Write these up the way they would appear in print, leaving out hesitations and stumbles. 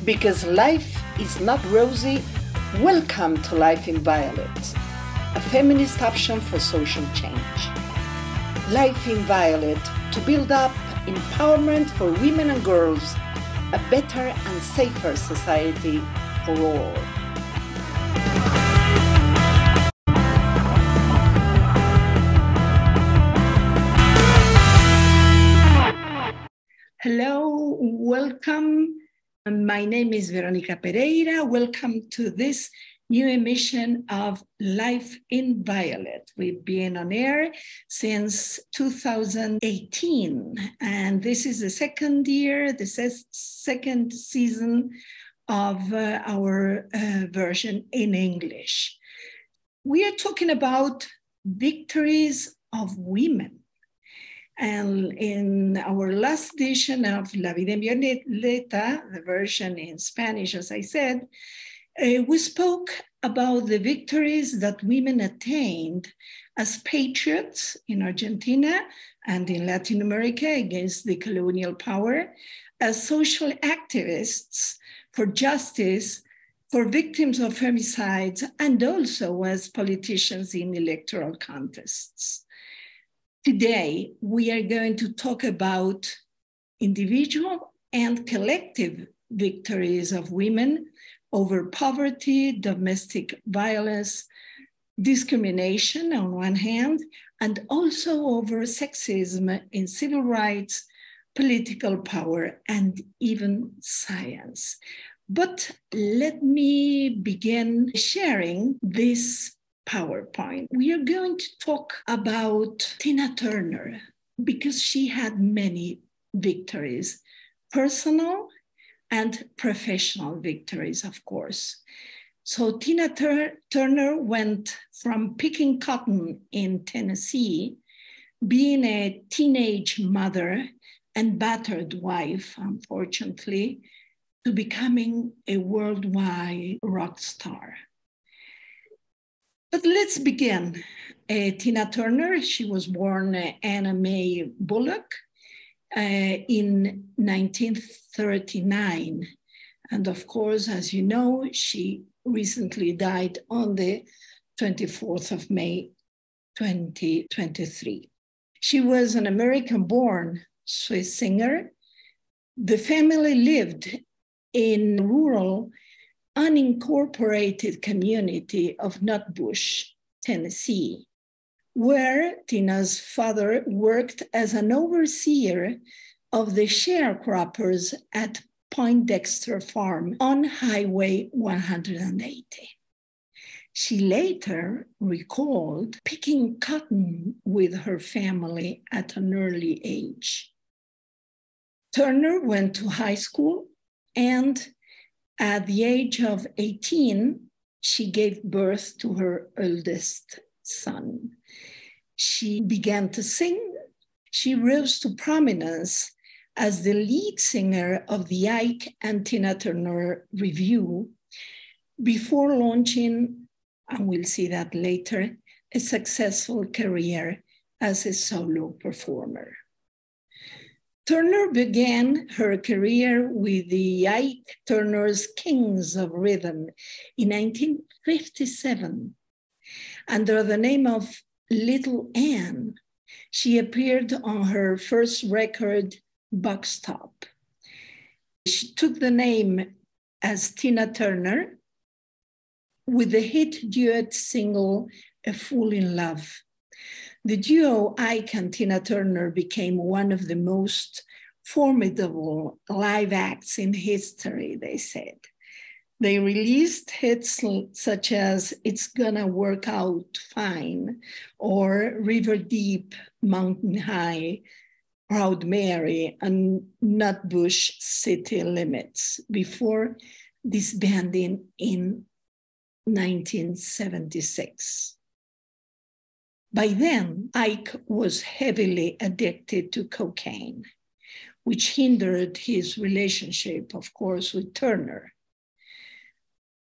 Because life is not rosy, welcome to Life in Violet, a feminist option for social change. Life in Violet, to build up empowerment for women and girls, a better and safer society for all. Hello, welcome. My name is Verónica Pereira. Welcome to this new emission of Life in Violet. We've been on air since 2018, and this is the second year, the second season of our version in English. We are talking about victories of women. And in our last edition of La Vida en Violeta, the version in Spanish, as I said, we spoke about the victories that women attained as patriots in Argentina and in Latin America against the colonial power, as social activists for justice, for victims of femicides, and also as politicians in electoral contests. Today, we are going to talk about individual and collective victories of women over poverty, domestic violence, discrimination on one hand, and also over sexism in civil rights, political power, and even science. But let me begin sharing this PowerPoint. We are going to talk about Tina Turner because she had many victories, personal and professional victories, of course. So Tina Turner went from picking cotton in Tennessee, being a teenage mother and battered wife, unfortunately, to becoming a worldwide rock star. But let's begin. Tina Turner, she was born Anna Mae Bullock in 1939. And of course, as you know, she recently died on the 24th of May, 2023. She was an American-born Swiss singer. The family lived in rural unincorporated community of Nutbush, Tennessee, where Tina's father worked as an overseer of the sharecroppers at Poindexter Farm on Highway 180. She later recalled picking cotton with her family at an early age. Turner went to high school, and at the age of 18, she gave birth to her eldest son. She began to sing. She rose to prominence as the lead singer of the Ike and Tina Turner Revue before launching, and we'll see that later, a successful career as a solo performer. Turner began her career with the Ike Turner's Kings of Rhythm in 1957. Under the name of Little Ann, she appeared on her first record, Box Top. She took the name as Tina Turner with the hit duet single, A Fool in Love. The duo Ike and Tina Turner became one of the most formidable live acts in history, they said. They released hits such as It's Gonna Work Out Fine or River Deep, Mountain High, Proud Mary, and Nutbush City Limits before disbanding in 1976. By then, Ike was heavily addicted to cocaine, which hindered his relationship, of course, with Turner.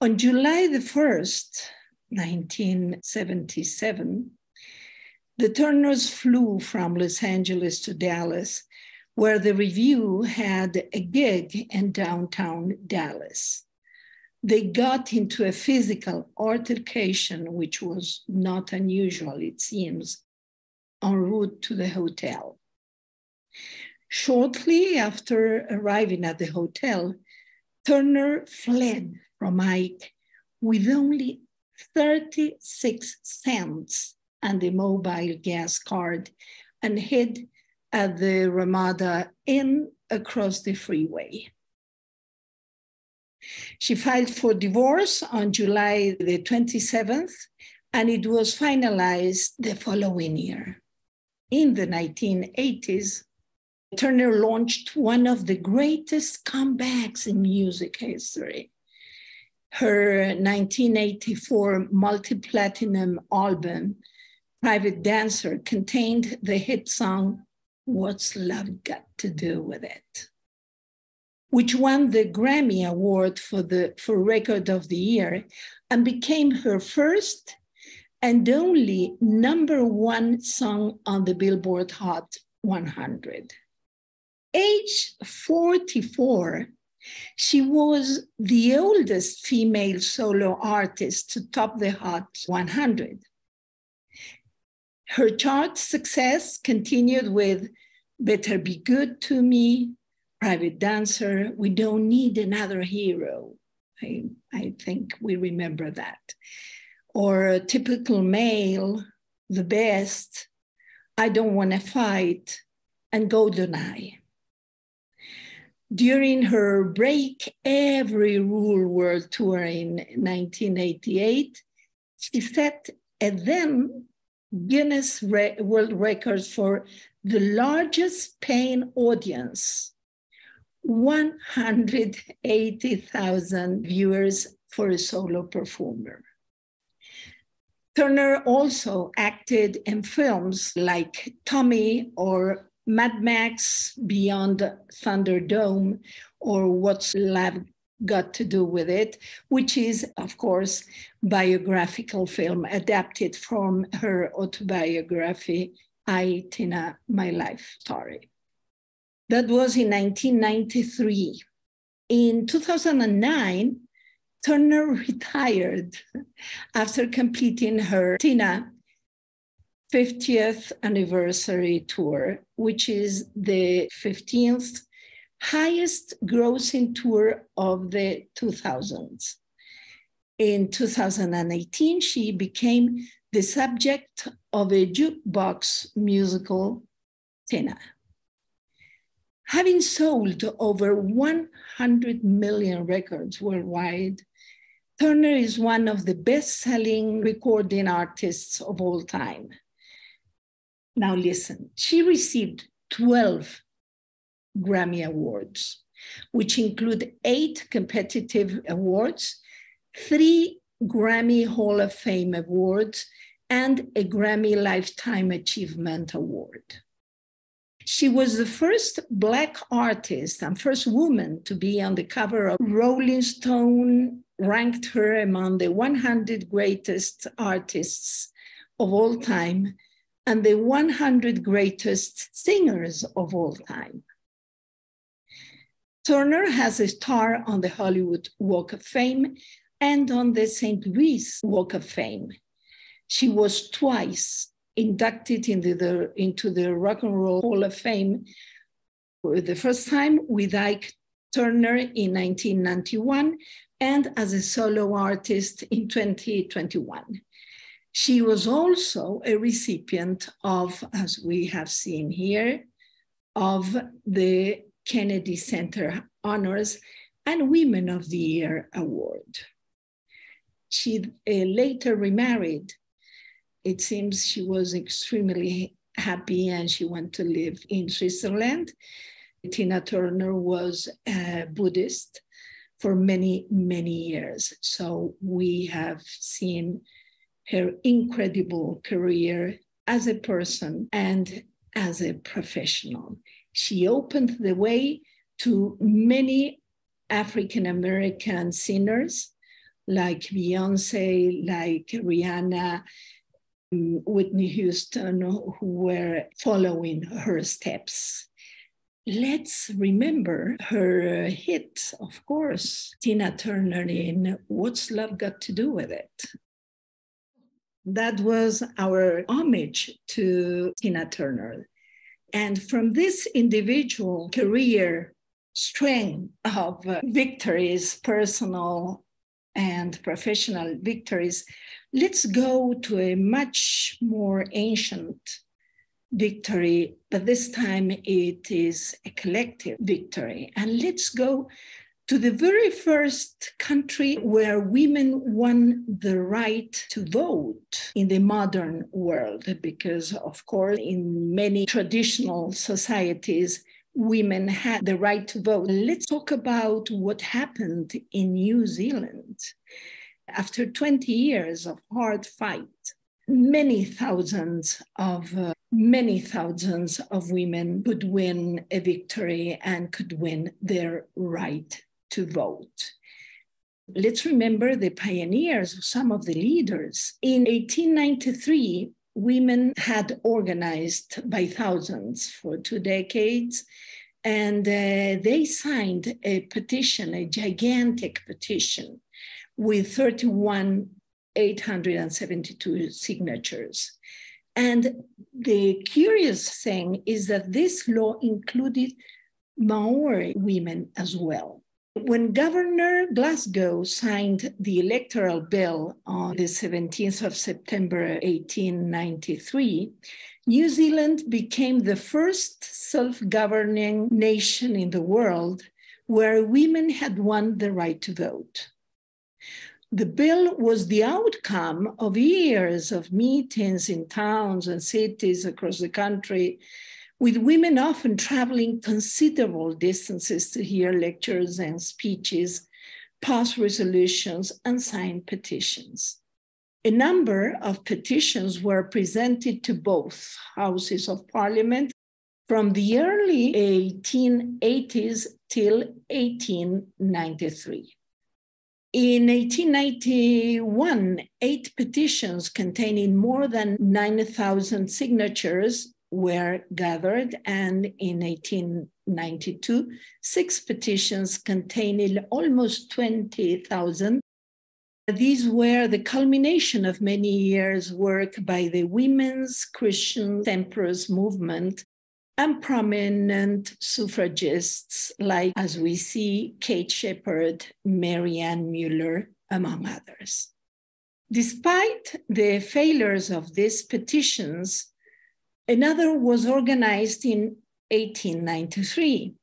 On July the 1st, 1977, the Turners flew from Los Angeles to Dallas, where the review had a gig in downtown Dallas. They got into a physical altercation, which was not unusual, it seems, en route to the hotel. Shortly after arriving at the hotel, Turner fled from Ike with only 36 cents and a mobile gas card and hid at the Ramada Inn across the freeway. She filed for divorce on July the 27th, and it was finalized the following year. In the 1980s, Turner launched one of the greatest comebacks in music history. Her 1984 multi-platinum album, Private Dancer, contained the hit song, What's Love Got to Do With It?, which won the Grammy Award for Record of the Year and became her first and only #1 song on the Billboard Hot 100. Age 44, she was the oldest female solo artist to top the Hot 100. Her chart success continued with Better Be Good to Me, Private Dancer, We Don't Need Another Hero. I think we remember that. Or Typical Male, The Best, I Don't Want to Fight, and GoldenEye. During her Break Every Rule World Tour in 1988, she set a then Guinness World Records for the largest paying audience, 180,000 viewers for a solo performer. Turner also acted in films like Tommy or Mad Max Beyond Thunderdome, or What's Love Got to Do With It, which is, of course, biographical film adapted from her autobiography, I, Tina, My Life Story. That was in 1993. In 2009, Turner retired after completing her Tina 50th anniversary tour, which is the 15th highest grossing tour of the 2000s. In 2018, she became the subject of a jukebox musical, Tina. Having sold over 100 million records worldwide, Turner is one of the best-selling recording artists of all time. Now listen, she received 12 Grammy Awards, which include 8 competitive awards, 3 Grammy Hall of Fame awards, and a Grammy Lifetime Achievement Award. She was the first Black artist and first woman to be on the cover of Rolling Stone, ranked her among the 100 greatest artists of all time and the 100 greatest singers of all time. Turner has a star on the Hollywood Walk of Fame and on the St. Louis Walk of Fame. She was twice inducted into the Rock and Roll Hall of Fame, for the first time with Ike Turner in 1991 and as a solo artist in 2021. She was also a recipient of, as we have seen here, of the Kennedy Center Honors and Women of the Year Award. She later remarried. It seems she was extremely happy and she went to live in Switzerland. Tina Turner was a Buddhist for many, many years. So we have seen her incredible career as a person and as a professional. She opened the way to many African-American singers like Beyonce, like Rihanna, Whitney Houston, who were following her steps. let's remember her hit, of course, Tina Turner in What's Love Got to Do with It? That was our homage to Tina Turner. And from this individual career string of victories, personal and professional victories, let's go to a much more ancient victory, but this time it is a collective victory. And let's go to the very first country where women won the right to vote in the modern world, because, of course, in many traditional societies, women had the right to vote. Let's talk about what happened in New Zealand. After 20 years of hard fight, many thousands of women could win a victory and could win their right to vote. Let's remember the pioneers, some of the leaders. In 1893, women had organized by thousands for 2 decades, and they signed a petition, a gigantic petition, with 31,872 signatures. And the curious thing is that this law included Maori women as well. When Governor Glasgow signed the electoral bill on the 17th of September, 1893, New Zealand became the first self-governing nation in the world where women had won the right to vote. The bill was the outcome of years of meetings in towns and cities across the country, with women often traveling considerable distances to hear lectures and speeches, pass resolutions, and sign petitions. A number of petitions were presented to both houses of parliament from the early 1880s till 1893. In 1891, 8 petitions containing more than 9,000 signatures were gathered, and in 1892, 6 petitions containing almost 20,000. These were the culmination of many years' work by the women's Christian temperance movement and prominent suffragists like, as we see, Kate Sheppard, Mary Ann Muller, among others. Despite the failures of these petitions, another was organized in 1893.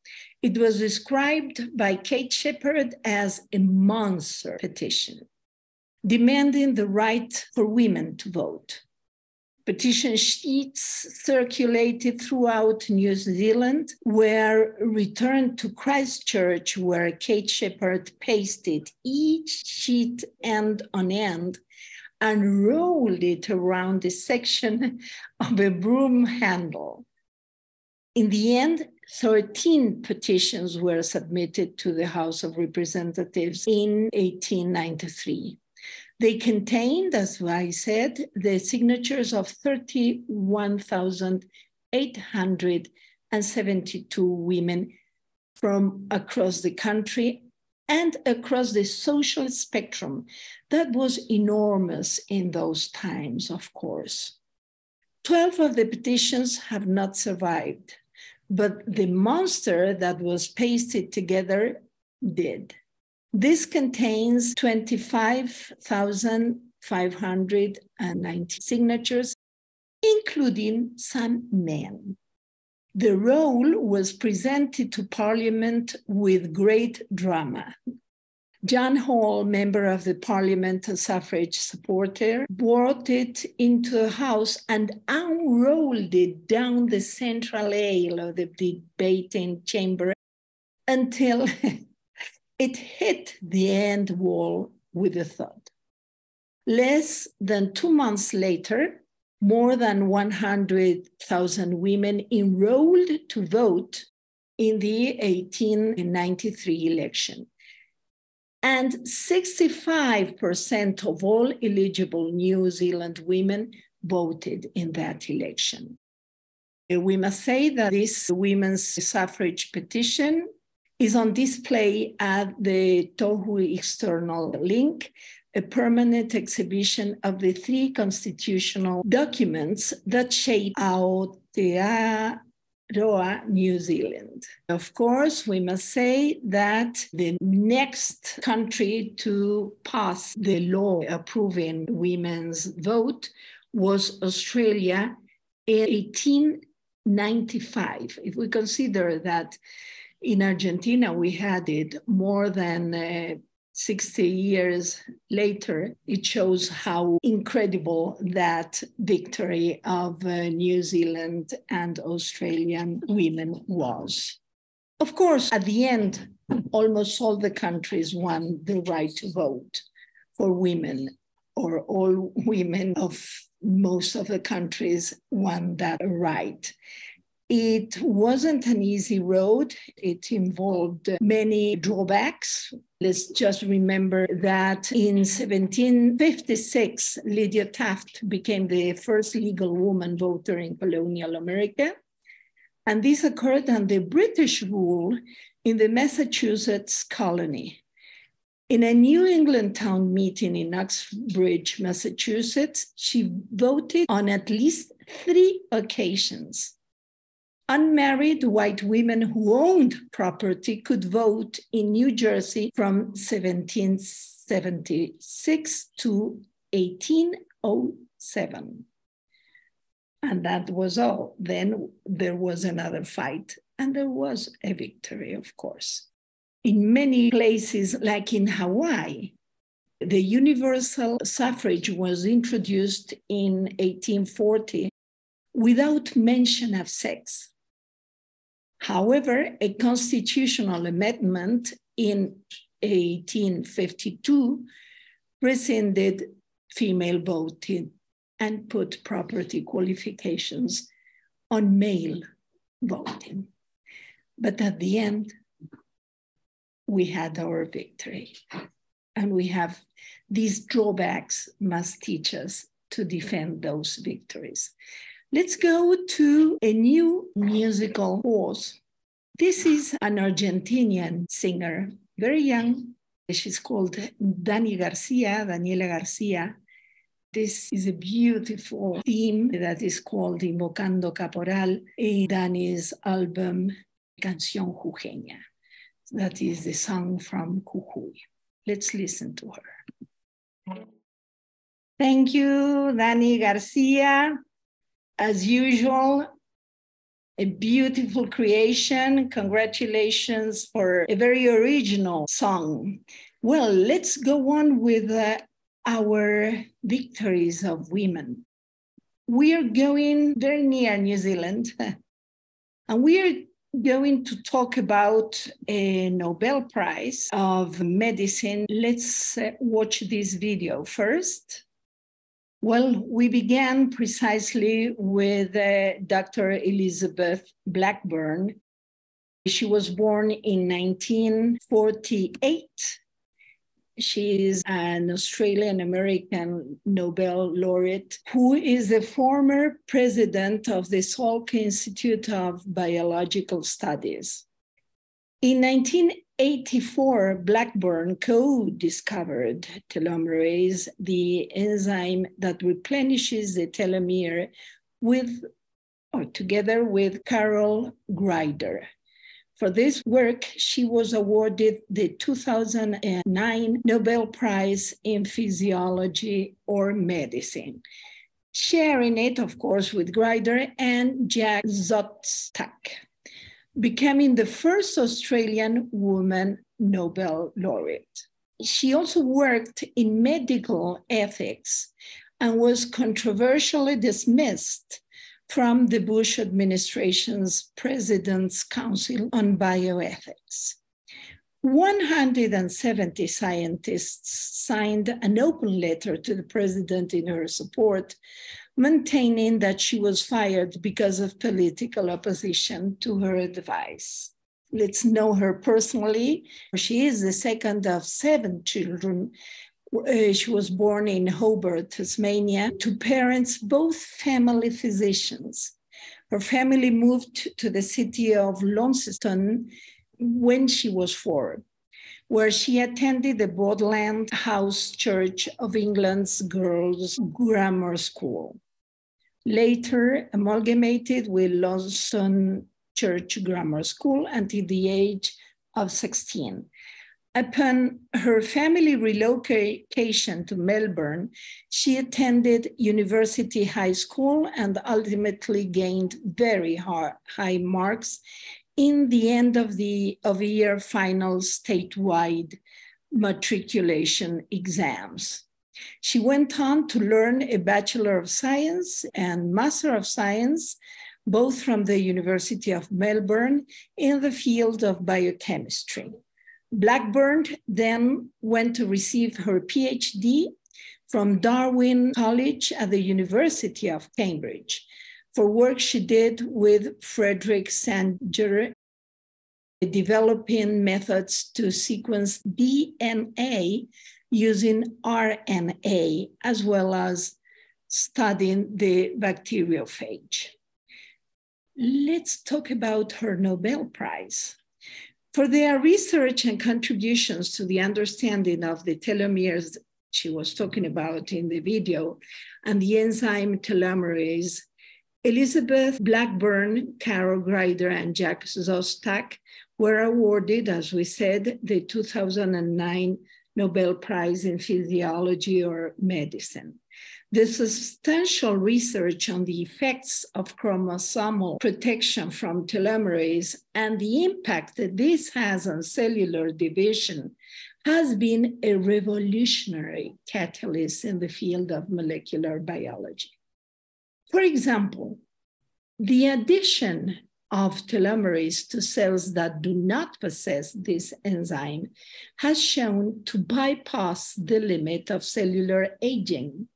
It was described by Kate Sheppard as a monster petition, demanding the right for women to vote. Petition sheets circulated throughout New Zealand were returned to Christchurch, where Kate Sheppard pasted each sheet end on end and rolled it around the section of a broom handle. In the end, 13 petitions were submitted to the House of Representatives in 1893. They contained, as I said, the signatures of 31,872 women from across the country and across the social spectrum. That was enormous in those times, of course. 12 of the petitions have not survived, but the monster that was pasted together did. This contains 25,590 signatures, including some men. The roll was presented to Parliament with great drama. John Hall, member of the Parliament, a suffrage supporter, brought it into the House and unrolled it down the central aisle of the debating chamber until it hit the end wall with a thud. Less than 2 months later, more than 100,000 women enrolled to vote in the 1893 election. And 65% of all eligible New Zealand women voted in that election. We must say that this women's suffrage petition is on display at the Tohu external link, a permanent exhibition of the 3 constitutional documents that shape Aotearoa, New Zealand. Of course, we must say that the next country to pass the law approving women's vote was Australia in 1895. If we consider that in Argentina we had it more than 60 years later, it shows how incredible that victory of New Zealand and Australian women was. Of course, at the end, almost all the countries won the right to vote for women, or all women of most of the countries won that right. It wasn't an easy road. It involved many drawbacks. Let's just remember that in 1756, Lydia Taft became the first legal woman voter in colonial America. And this occurred under British rule in the Massachusetts colony. In a New England town meeting in Uxbridge, Massachusetts, she voted on at least 3 occasions. Unmarried white women who owned property could vote in New Jersey from 1776 to 1807. And that was all. Then there was another fight, and there was a victory, of course. In many places, like in Hawaii, the universal suffrage was introduced in 1840 without mention of sex. However, a constitutional amendment in 1852 rescinded female voting and put property qualifications on male voting. But at the end, we had our victory. And we have these drawbacks must teach us to defend those victories. Let's go to a new musical course. This is an Argentinian singer, very young. She's called Daniela Garcia. This is a beautiful theme that is called Invocando Caporal in Dani's album Canción Jujeña. That is the song from Jujuy. Let's listen to her. Thank you, Dani Garcia. As usual, a beautiful creation. Congratulations for a very original song. Well, let's go on with our victories of women. We are going very near New Zealand, and we are going to talk about a Nobel Prize of Medicine. Let's watch this video first. Well, we began precisely with Dr. Elizabeth Blackburn. She was born in 1948. She is an Australian-American Nobel laureate who is the former president of the Salk Institute of Biological Studies. In 1984, Blackburn co-discovered telomerase, the enzyme that replenishes the telomere together with Carol Greider. For this work, she was awarded the 2009 Nobel Prize in Physiology or Medicine, sharing it, of course, with Greider and Jack Szostak, becoming the first Australian woman Nobel laureate. She also worked in medical ethics and was controversially dismissed from the Bush administration's President's Council on Bioethics. 170 scientists signed an open letter to the president in her support, maintaining that she was fired because of political opposition to her advice. Let's know her personally. She is the second of 7 children. She was born in Hobart, Tasmania, to parents, both family physicians. Her family moved to the city of Launceston when she was 4, where she attended the Bodleian House Church of England's Girls' Grammar School, later amalgamated with Launceston Church Grammar School until the age of 16. Upon her family relocation to Melbourne, she attended University High School and ultimately gained very high marks in the end of the year final statewide matriculation exams. She went on to learn a Bachelor of Science and Master of Science, both from the University of Melbourne in the field of biochemistry. Blackburn then went to receive her PhD from Darwin College at the University of Cambridge for work she did with Frederick Sanger, developing methods to sequence DNA using RNA, as well as studying the bacteriophage. Let's talk about her Nobel Prize. For their research and contributions to the understanding of the telomeres she was talking about in the video and the enzyme telomerase, Elizabeth Blackburn, Carol Greider, and Jack Szostak were awarded, as we said, the 2009 Nobel Prize in Physiology or Medicine. The substantial research on the effects of chromosomal protection from telomerase and the impact that this has on cellular division has been a revolutionary catalyst in the field of molecular biology. For example, the addition of telomerase to cells that do not possess this enzyme has shown to bypass the limit of cellular aging.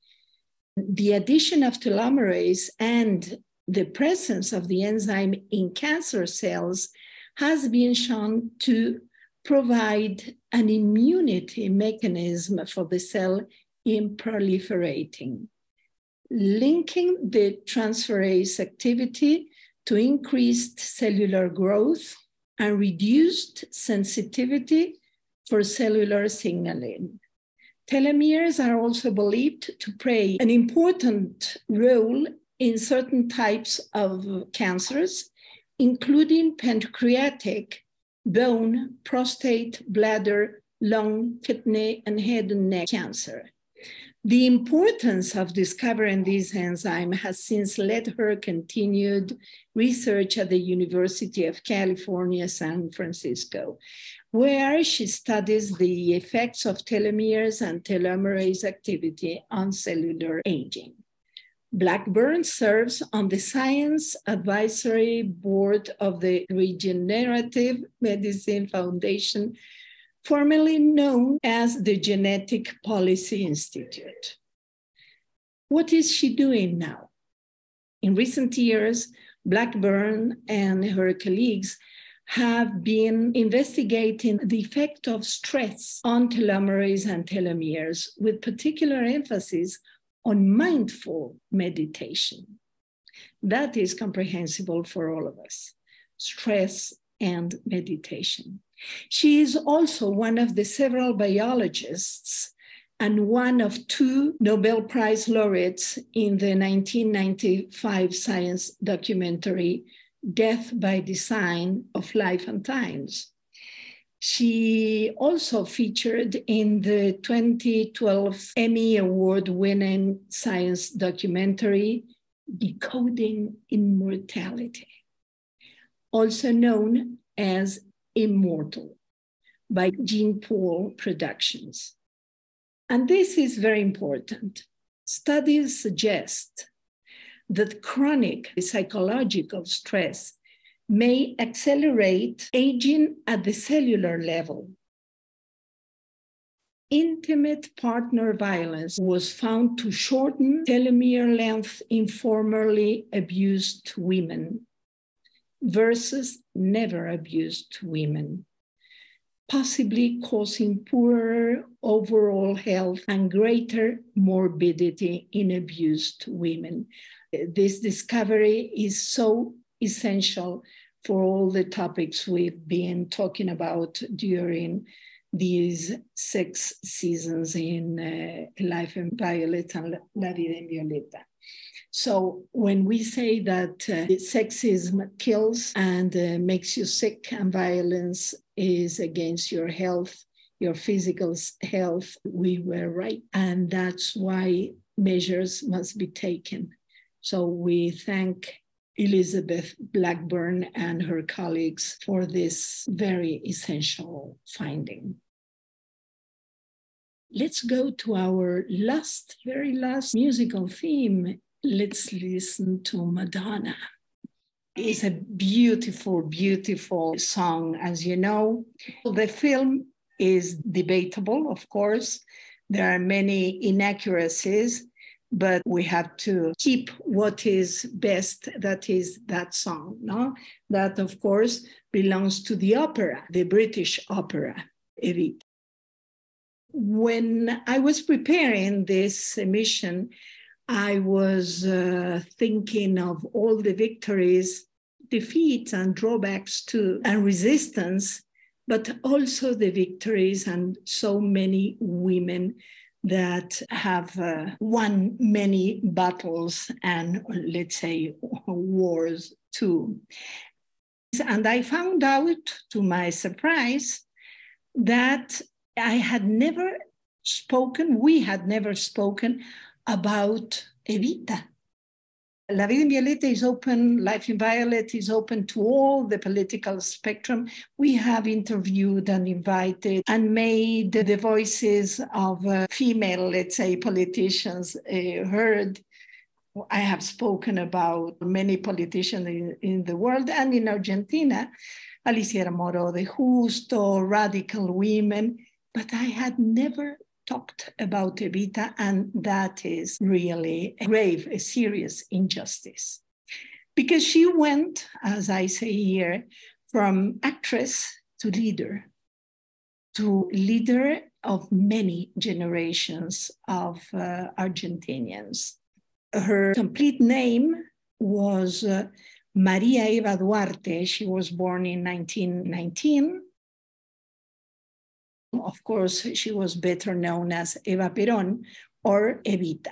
The addition of telomerase and the presence of the enzyme in cancer cells has been shown to provide an immunity mechanism for the cell in proliferating, linking the transferase activity to increased cellular growth and reduced sensitivity for cellular signaling. Telomeres are also believed to play an important role in certain types of cancers, including pancreatic, bone, prostate, bladder, lung, kidney, and head and neck cancer. The importance of discovering this enzyme has since led her continued research at the University of California, San Francisco, where she studies the effects of telomeres and telomerase activity on cellular aging. Blackburn serves on the Science Advisory Board of the Regenerative Medicine Foundation, formerly known as the Genetic Policy Institute. What is she doing now? In recent years, Blackburn and her colleagues have been investigating the effect of stress on telomerase and telomeres, with particular emphasis on mindful meditation. That is comprehensible for all of us, stress and meditation. She is also one of the several biologists and one of 2 Nobel Prize laureates in the 1995 science documentary, Death by Design of Life and Times. She also featured in the 2012 Emmy Award-winning science documentary, Decoding Immortality, also known as Immortal, by Jean Paul Productions. And this is very important. Studies suggest that chronic psychological stress may accelerate aging at the cellular level. Intimate partner violence was found to shorten telomere length in formerly abused women versus never abused women. possibly causing poorer overall health and greater morbidity in abused women. This discovery is so essential for all the topics we've been talking about during these 6 seasons in Life in Violet and La Vida en Violeta. So when we say that sexism kills and makes you sick and violence is against your health, your physical health, we were right. And that's why measures must be taken. So we thank Elizabeth Blackburn and her colleagues for this very essential finding. Let's go to our very last musical theme. Let's listen to Madonna. It's a beautiful, beautiful song, as you know. The film is debatable, of course. There are many inaccuracies, but we have to keep what is best, that is that song, no? That, of course, belongs to the opera, the British opera, Evita. When I was preparing this emission, I was thinking of all the victories, defeats and drawbacks too, and resistance, but also the victories and so many women that have won many battles and, let's say, wars too. And I found out, to my surprise, that we had never spoken about Evita. La Vida en Violeta is open, Life in Violet is open to all the political spectrum. We have interviewed and invited and made the voices of female, let's say, politicians heard. I have spoken about many politicians in the world and in Argentina, Alicia Moro de Justo, radical women, but I had never talked about Evita, and that is really a serious injustice. Because she went, as I say here, from actress to leader of many generations of Argentinians. Her complete name was Maria Eva Duarte. She was born in 1919. Of course, she was better known as Eva Perón or Evita.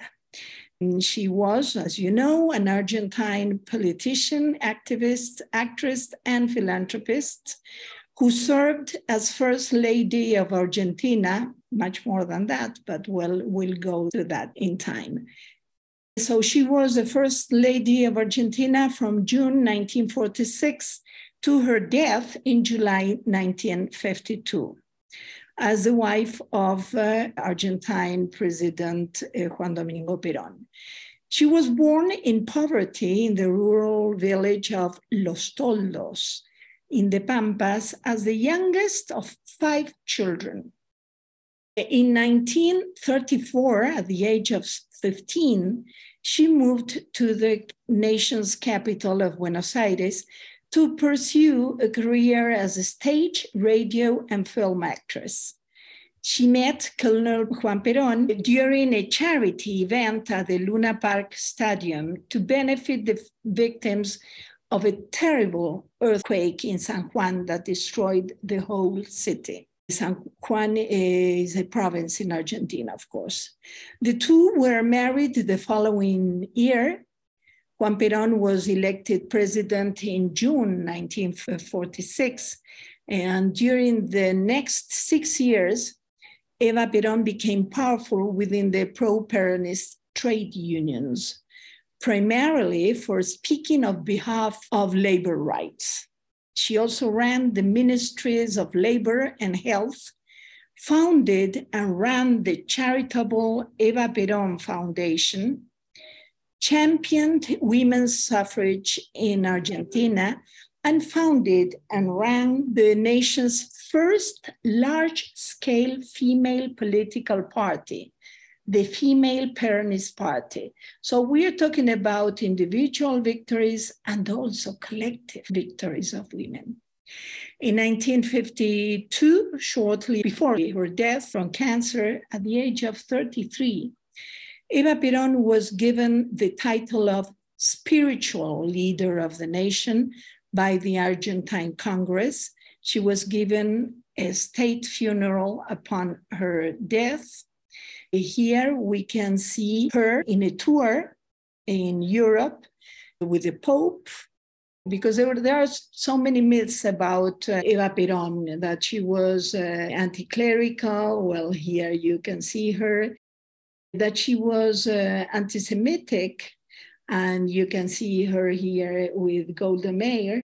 And she was, as you know, an Argentine politician, activist, actress, and philanthropist who served as First Lady of Argentina, much more than that, but we'll go to that in time. So she was the First Lady of Argentina from June 1946 to her death in July 1952. As the wife of Argentine President Juan Domingo Perón. She was born in poverty in the rural village of Los Toldos in the Pampas as the youngest of 5 children. In 1934, at the age of 15, she moved to the nation's capital of Buenos Aires to pursue a career as a stage, radio, and film actress. She met Colonel Juan Perón during a charity event at the Luna Park Stadium to benefit the victims of a terrible earthquake in San Juan that destroyed the whole city. San Juan is a province in Argentina, of course. The two were married the following year. Juan Perón was elected president in June 1946, and during the next 6 years, Eva Perón became powerful within the pro-Peronist trade unions, primarily for speaking on behalf of labor rights. She also ran the Ministries of Labor and Health, founded and ran the charitable Eva Perón Foundation, championed women's suffrage in Argentina, and founded and ran the nation's first large-scale female political party, the Female Peronist Party. So we're talking about individual victories and also collective victories of women. In 1952, shortly before her death from cancer at the age of 33, Eva Perón was given the title of spiritual leader of the nation by the Argentine Congress. She was given a state funeral upon her death. Here we can see her in a tour in Europe with the Pope, because there are so many myths about Eva Perón, that she was anti-clerical. Well, here you can see her. That she was anti-Semitic, and you can see her here with Golda Meir.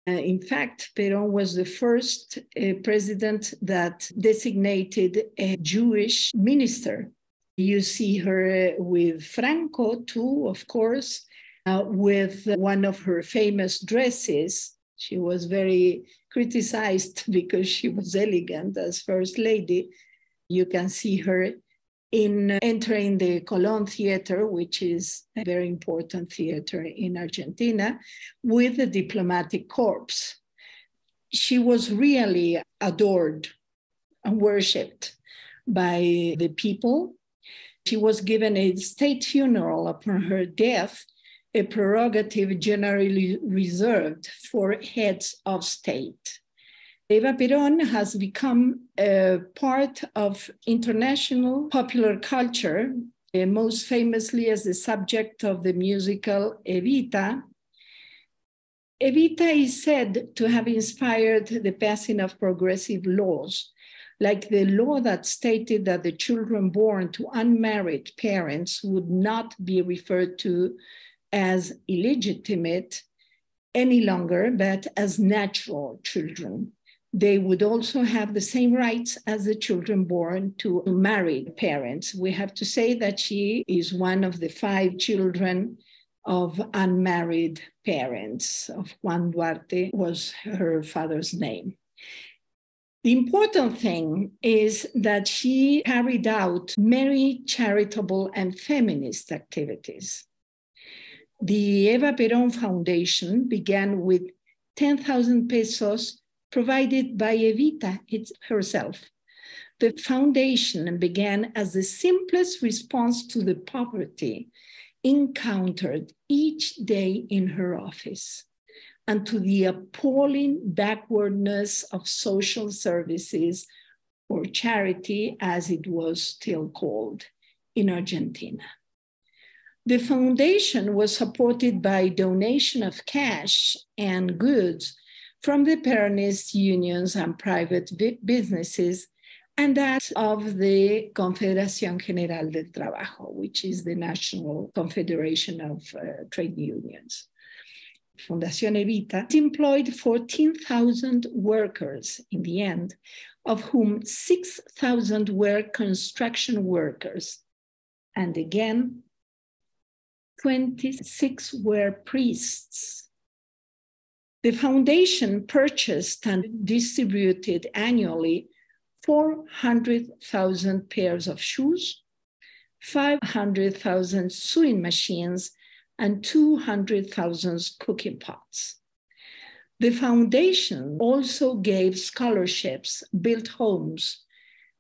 In fact, Perón was the first president that designated a Jewish minister. You see her with Franco too, of course, with one of her famous dresses. She was very criticized because she was elegant as First Lady. You can see her in entering the Colón Theater, which is a very important theater in Argentina, with the diplomatic corps. She was really adored and worshipped by the people. She was given a state funeral upon her death, a prerogative generally reserved for heads of state. Eva Perón has become a part of international popular culture, most famously as the subject of the musical Evita. Evita is said to have inspired the passing of progressive laws, like the law that stated that the children born to unmarried parents would not be referred to as illegitimate any longer, but as natural children. They would also have the same rights as the children born to married parents. We have to say that she is one of the 5 children of unmarried parents. Of Juan Duarte was her father's name. The important thing is that she carried out many charitable and feminist activities. The Eva Perón Foundation began with 10,000 pesos provided by Evita herself. The foundation began as the simplest response to the poverty encountered each day in her office and to the appalling backwardness of social services, or charity as it was still called, in Argentina. The foundation was supported by donation of cash and goods from the Peronist unions and private businesses, and that of the Confederación General del Trabajo, which is the National Confederation of Trade Unions. Fundación Evita employed 14,000 workers in the end, of whom 6,000 were construction workers. And again, 26 were priests. The foundation purchased and distributed annually 400,000 pairs of shoes, 500,000 sewing machines, and 200,000 cooking pots. The foundation also gave scholarships, built homes,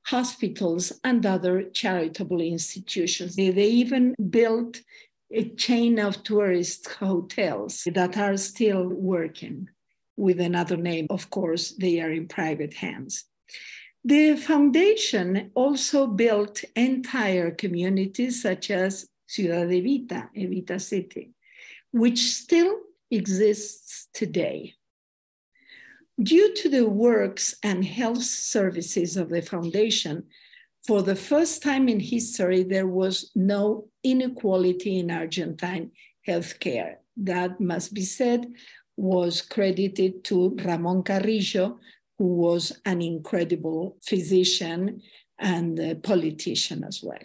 hospitals, and other charitable institutions. They even built a chain of tourist hotels that are still working with another name. Of course, they are in private hands. The foundation also built entire communities such as Ciudad Evita, Evita City, which still exists today. Due to the works and health services of the foundation, for the first time in history, there was no inequality in Argentine healthcare. That, must be said, was credited to Ramón Carrillo, who was an incredible physician and a politician as well.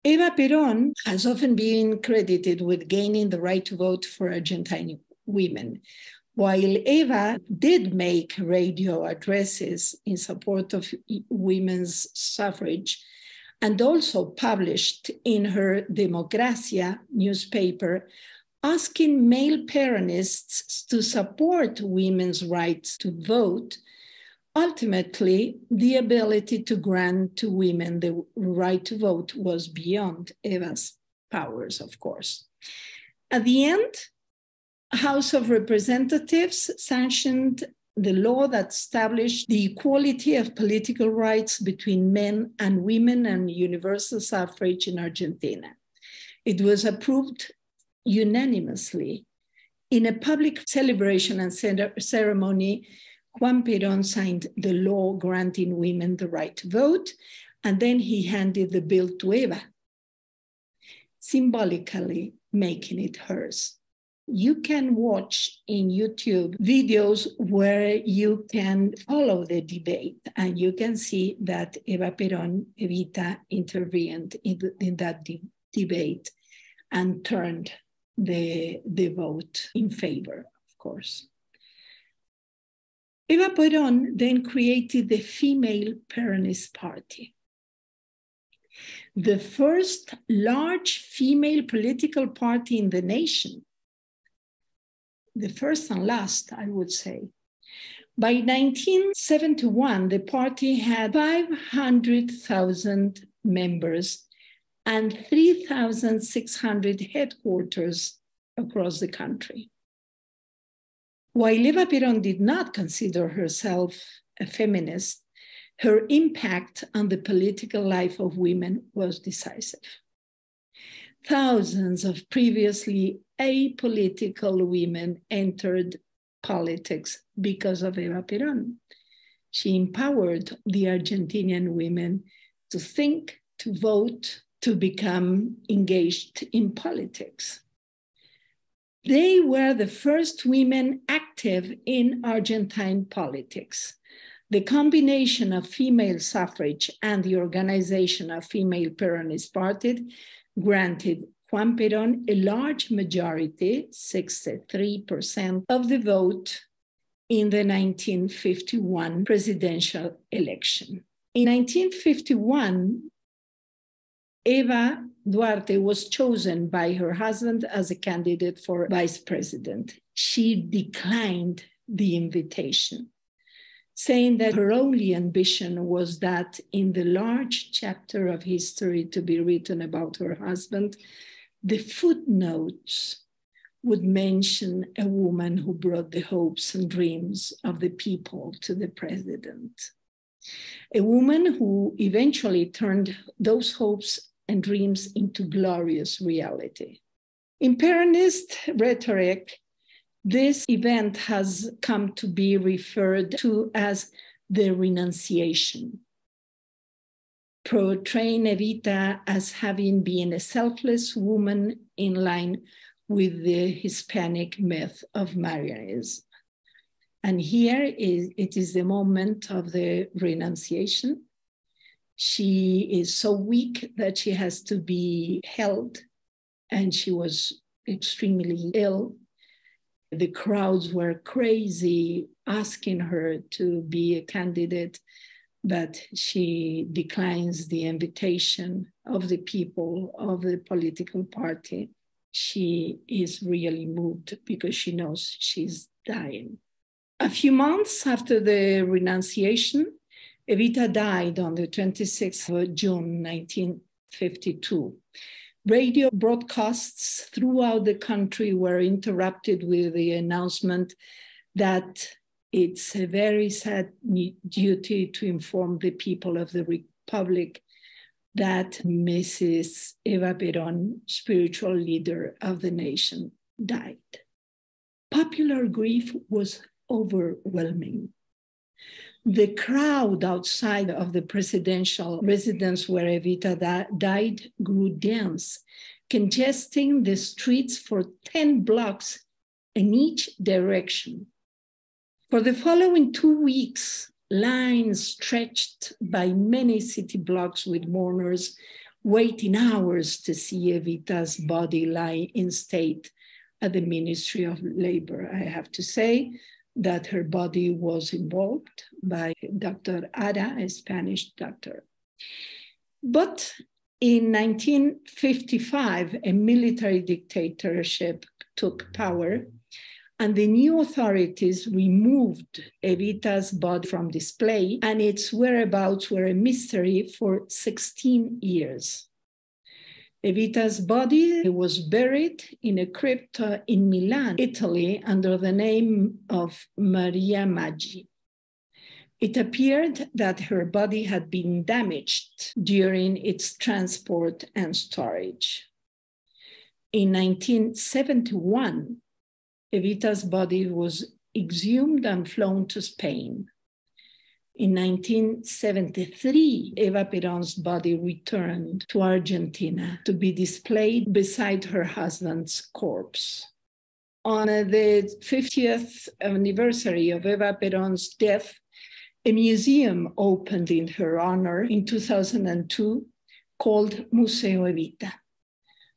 Eva Perón has often been credited with gaining the right to vote for Argentine women. While Eva did make radio addresses in support of women's suffrage, and also published in her Democracia newspaper asking male Peronists to support women's rights to vote, ultimately, the ability to grant to women the right to vote was beyond Eva's powers, of course. At the end, House of Representatives sanctioned the law that established the equality of political rights between men and women and universal suffrage in Argentina. It was approved unanimously. In a public celebration and ceremony, Juan Perón signed the law granting women the right to vote, and then he handed the bill to Eva, symbolically making it hers. You can watch in YouTube videos where you can follow the debate, and you can see that Eva Perón, Evita, intervened in that debate and turned the vote in favor, of course. Eva Perón then created the Female Peronist Party, the first large female political party in the nation, the first and last, I would say. By 1971, the party had 500,000 members and 3,600 headquarters across the country. While Eva Perón did not consider herself a feminist, her impact on the political life of women was decisive. Thousands of previously apolitical women entered politics because of Eva Perón. She empowered the Argentinian women to think, to vote, to become engaged in politics. They were the first women active in Argentine politics. The combination of female suffrage and the organization of Female Peronist Party granted Juan Perón a large majority, 63% of the vote in the 1951 presidential election. In 1951, Eva Duarte was chosen by her husband as a candidate for vice president. She declined the invitation, saying that her only ambition was that in the large chapter of history to be written about her husband, the footnotes would mention a woman who brought the hopes and dreams of the people to the president. A woman who eventually turned those hopes and dreams into glorious reality. In Peronist rhetoric, this event has come to be referred to as the renunciation, portraying Evita as having been a selfless woman in line with the Hispanic myth of Marianism. And here it is the moment of the renunciation. She is so weak that she has to be held, and she was extremely ill. The crowds were crazy, asking her to be a candidate, but she declines the invitation of the people of the political party. She is really moved because she knows she's dying. A few months after the renunciation, Evita died on the 26th of June, 1952. Radio broadcasts throughout the country were interrupted with the announcement that it's a very sad duty to inform the people of the Republic that Mrs. Eva Perón, spiritual leader of the nation, died. Popular grief was overwhelming. The crowd outside of the presidential residence where Evita died grew dense, congesting the streets for 10 blocks in each direction. For the following 2 weeks, lines stretched by many city blocks with mourners waiting hours to see Evita's body lie in state at the Ministry of Labor. I have to say that her body was involved by Dr. Ara, a Spanish doctor. But in 1955, a military dictatorship took power, and the new authorities removed Evita's body from display, and its whereabouts were a mystery for 16 years. Evita's body was buried in a crypt in Milan, Italy, under the name of Maria Maggi. It appeared that her body had been damaged during its transport and storage. In 1971, Evita's body was exhumed and flown to Spain. In 1973, Eva Perón's body returned to Argentina to be displayed beside her husband's corpse. On the 50th anniversary of Eva Perón's death, a museum opened in her honor in 2002 called Museo Evita.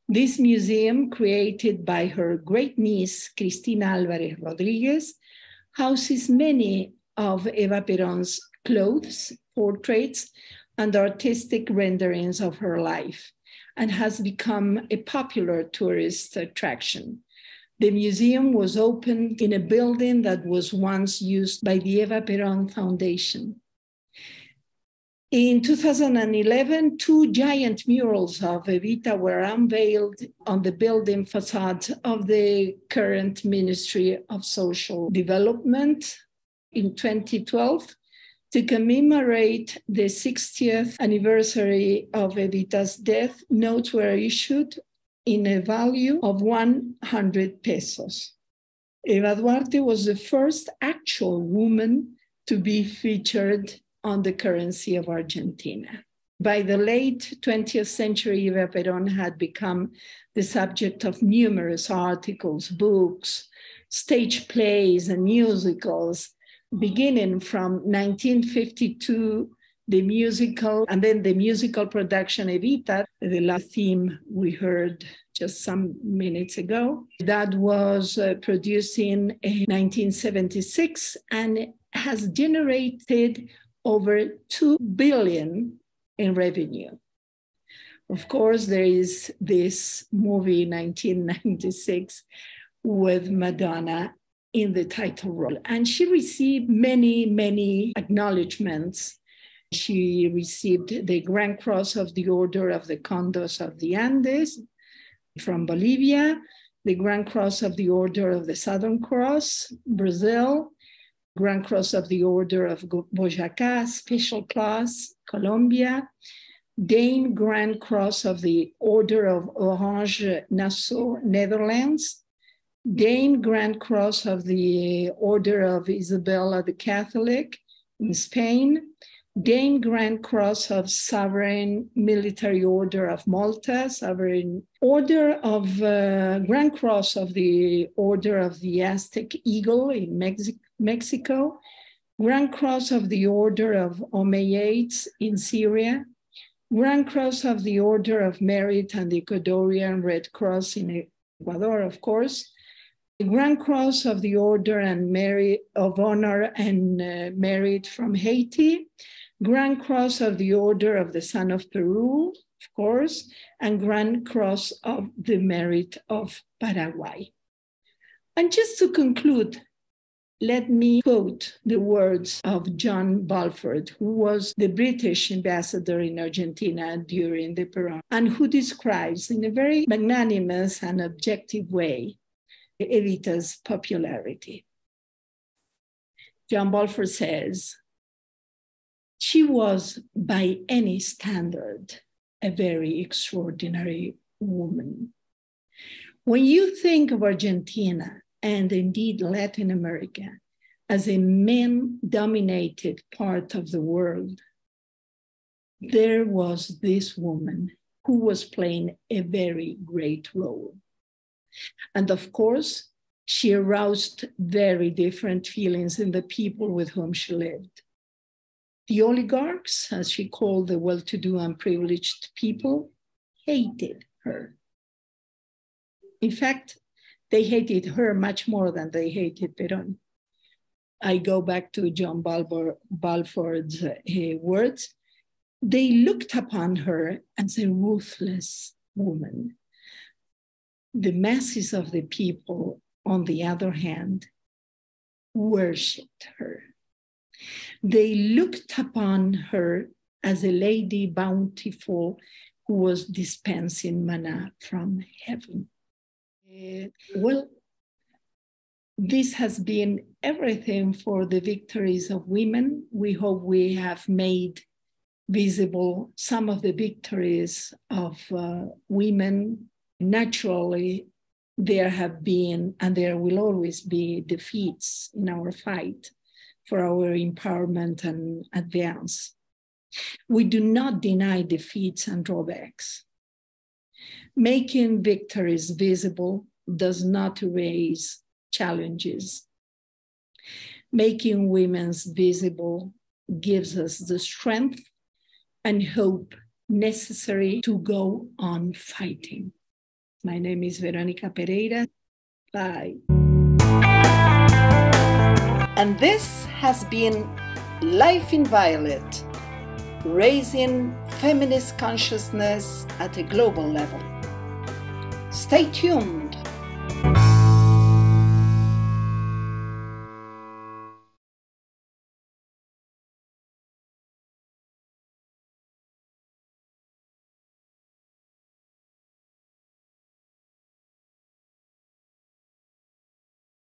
This museum, created by her great niece, Cristina Álvarez Rodríguez, houses many of Eva Perón's clothes, portraits, and artistic renderings of her life, and has become a popular tourist attraction. The museum was opened in a building that was once used by the Eva Perón Foundation. In 2011, 2 giant murals of Evita were unveiled on the building facade of the current Ministry of Social Development. In 2012, to commemorate the 60th anniversary of Evita's death, notes were issued in a value of 100 pesos. Eva Duarte was the first actual woman to be featured on the currency of Argentina. By the late 20th century, Eva Perón had become the subject of numerous articles, books, stage plays, and musicals, beginning from 1952, the musical, and then the musical production Evita, the last theme we heard just some minutes ago, that was produced in 1976 and has generated over 2 billion in revenue. Of course, there is this movie, 1996, with Madonna in the title role. And she received many, many acknowledgements. She received the Grand Cross of the Order of the Condos of the Andes from Bolivia, the Grand Cross of the Order of the Southern Cross, Brazil, Grand Cross of the Order of Boyacá, Special Class, Colombia, Dame Grand Cross of the Order of Orange Nassau, Netherlands, Dame Grand Cross of the Order of Isabella the Catholic in Spain, Dame Grand Cross of Sovereign Military Order of Malta, Sovereign Order of Grand Cross of the Order of the Aztec Eagle in Mexico, Grand Cross of the Order of Omeyyades in Syria, Grand Cross of the Order of Merit and the Ecuadorian Red Cross in Ecuador, of course, the Grand Cross of the Order and Merit of Honor and Merit from Haiti, Grand Cross of the Order of the Son of Peru, of course, and Grand Cross of the Merit of Paraguay. And just to conclude, let me quote the words of John Balfour, who was the British ambassador in Argentina during the Perón, and who describes in a very magnanimous and objective way Evita's popularity. John Balfour says, "She was, by any standard, a very extraordinary woman. When you think of Argentina, and indeed Latin America, as a men-dominated part of the world, there was this woman who was playing a very great role. And of course, she aroused very different feelings in the people with whom she lived. The oligarchs, as she called the well-to-do and privileged people, hated her. In fact, they hated her much more than they hated Perón. I go back to John Balfour's words. They looked upon her as a ruthless woman. The masses of the people, on the other hand, worshipped her. They looked upon her as a lady bountiful who was dispensing manna from heaven. Well, this has been everything for the Victories of Women. We hope we have made visible some of the victories of women. Naturally, there have been and there will always be defeats in our fight for our empowerment and advance. We do not deny defeats and drawbacks. Making victories visible does not erase challenges. Making women's visible gives us the strength and hope necessary to go on fighting. My name is Verònica Pereira. Bye. And this has been Life in Violet, raising feminist consciousness at a global level. Stay tuned